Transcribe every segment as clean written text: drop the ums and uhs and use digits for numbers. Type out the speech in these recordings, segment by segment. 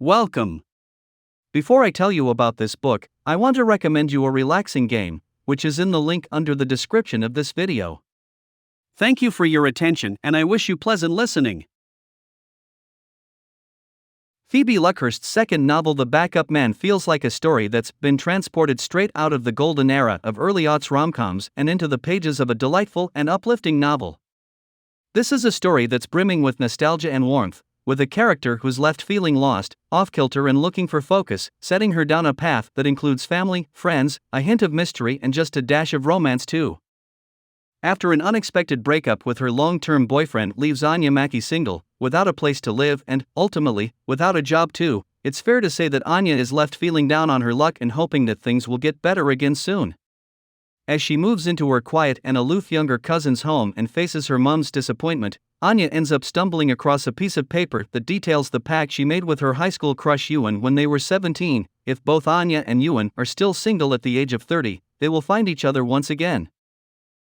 Welcome! Before I tell you about this book, I want to recommend you a relaxing game, which is in the link under the description of this video. Thank you for your attention and I wish you pleasant listening. Phoebe Luckhurst's second novel The Backup Man feels like a story that's been transported straight out of the golden era of early-aughts rom-coms and into the pages of a delightful and uplifting novel. This is a story that's brimming with nostalgia and warmth, with a character who's left feeling lost, off-kilter and looking for focus, setting her down a path that includes family, friends, a hint of mystery and just a dash of romance too. After an unexpected breakup with her long-term boyfriend leaves Anya Mackey single, without a place to live and, ultimately, without a job too, it's fair to say that Anya is left feeling down on her luck and hoping that things will get better again soon. As she moves into her quiet and aloof younger cousin's home and faces her mom's disappointment, Anya ends up stumbling across a piece of paper that details the pact she made with her high school crush Ewan when they were 17. If both Anya and Ewan are still single at the age of 30, they will find each other once again.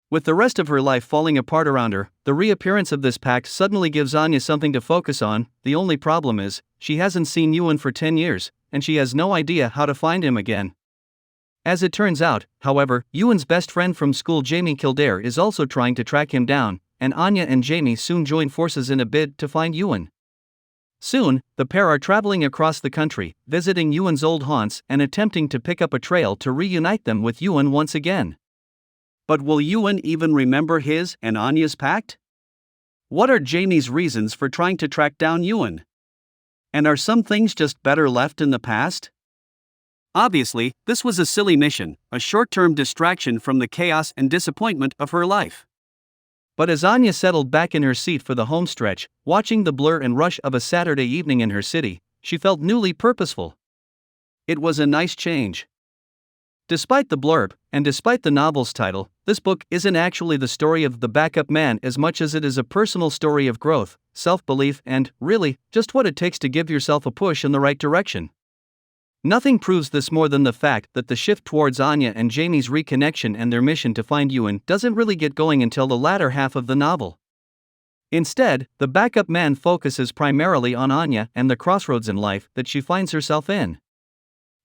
With the rest of her life falling apart around her, the reappearance of this pact suddenly gives Anya something to focus on. The only problem is, she hasn't seen Ewan for 10 years, and she has no idea how to find him again. As it turns out, however, Ewan's best friend from school Jamie Kildare is also trying to track him down, and Anya and Jamie soon join forces in a bid to find Ewan. Soon, the pair are traveling across the country, visiting Ewan's old haunts and attempting to pick up a trail to reunite them with Ewan once again. But will Ewan even remember his and Anya's pact? What are Jamie's reasons for trying to track down Ewan? And are some things just better left in the past? Obviously, this was a silly mission, a short-term distraction from the chaos and disappointment of her life. But as Anya settled back in her seat for the homestretch, watching the blur and rush of a Saturday evening in her city, she felt newly purposeful. It was a nice change. Despite the blurb, and despite the novel's title, this book isn't actually the story of the backup man as much as it is a personal story of growth, self-belief and, really, just what it takes to give yourself a push in the right direction. Nothing proves this more than the fact that the shift towards Anya and Jamie's reconnection and their mission to find Ewan doesn't really get going until the latter half of the novel. Instead, the backup man focuses primarily on Anya and the crossroads in life that she finds herself in.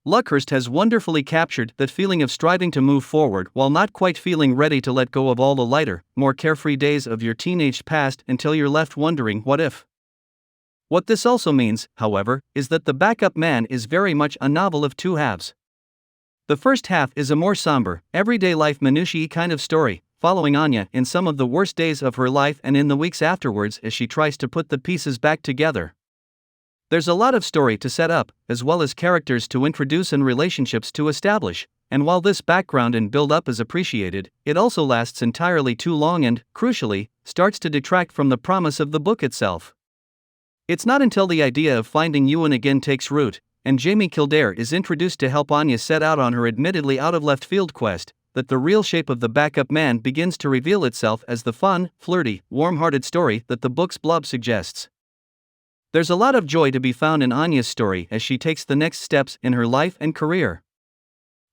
Luckhurst has wonderfully captured that feeling of striving to move forward while not quite feeling ready to let go of all the lighter, more carefree days of your teenage past until you're left wondering what if. What this also means, however, is that The Backup Man is very much a novel of two halves. The first half is a more somber, everyday life minutiae kind of story, following Anya in some of the worst days of her life and in the weeks afterwards as she tries to put the pieces back together. There's a lot of story to set up, as well as characters to introduce and relationships to establish, and while this background and build-up is appreciated, it also lasts entirely too long and, crucially, starts to detract from the promise of the book itself. It's not until the idea of finding Ewan again takes root, and Jamie Kildare is introduced to help Anya set out on her admittedly out-of-left-field quest, that the real shape of the backup man begins to reveal itself as the fun, flirty, warm-hearted story that the book's blob suggests. There's a lot of joy to be found in Anya's story as she takes the next steps in her life and career.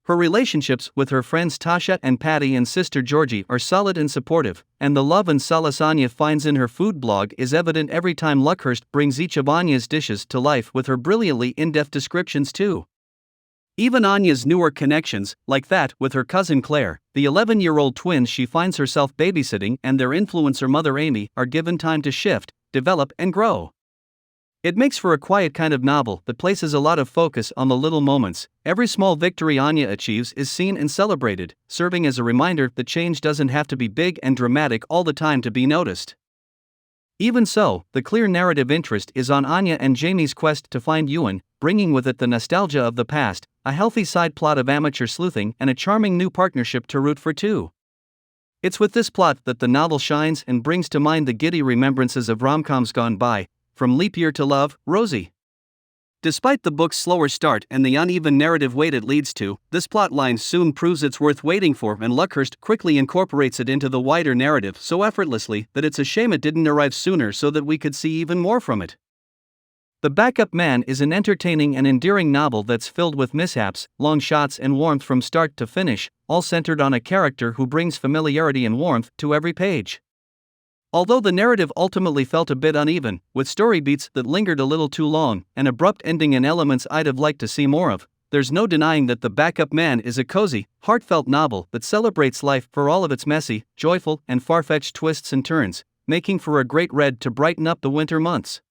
Her relationships with her friends Tasha and Patty and sister Georgie are solid and supportive, and the love and solace Anya finds in her food blog is evident every time Luckhurst brings each of Anya's dishes to life with her brilliantly in-depth descriptions too. Even Anya's newer connections, like that with her cousin Claire, the 11-year-old twins she finds herself babysitting and their influencer mother Amy, are given time to shift, develop and grow. It makes for a quiet kind of novel that places a lot of focus on the little moments. Every small victory Anya achieves is seen and celebrated, serving as a reminder that change doesn't have to be big and dramatic all the time to be noticed. Even so, the clear narrative interest is on Anya and Jamie's quest to find Ewan, bringing with it the nostalgia of the past, a healthy side plot of amateur sleuthing and a charming new partnership to root for too. It's with this plot that the novel shines and brings to mind the giddy remembrances of rom-coms gone by, from Leap Year to Love, Rosie. Despite the book's slower start and the uneven narrative weight it leads to, this plotline soon proves it's worth waiting for, and Luckhurst quickly incorporates it into the wider narrative so effortlessly that it's a shame it didn't arrive sooner so that we could see even more from it. The Backup Man is an entertaining and endearing novel that's filled with mishaps, long shots and warmth from start to finish, all centered on a character who brings familiarity and warmth to every page. Although the narrative ultimately felt a bit uneven, with story beats that lingered a little too long, and abrupt ending in elements I'd have liked to see more of, there's no denying that The Backup Man is a cozy, heartfelt novel that celebrates life for all of its messy, joyful, and far-fetched twists and turns, making for a great read to brighten up the winter months.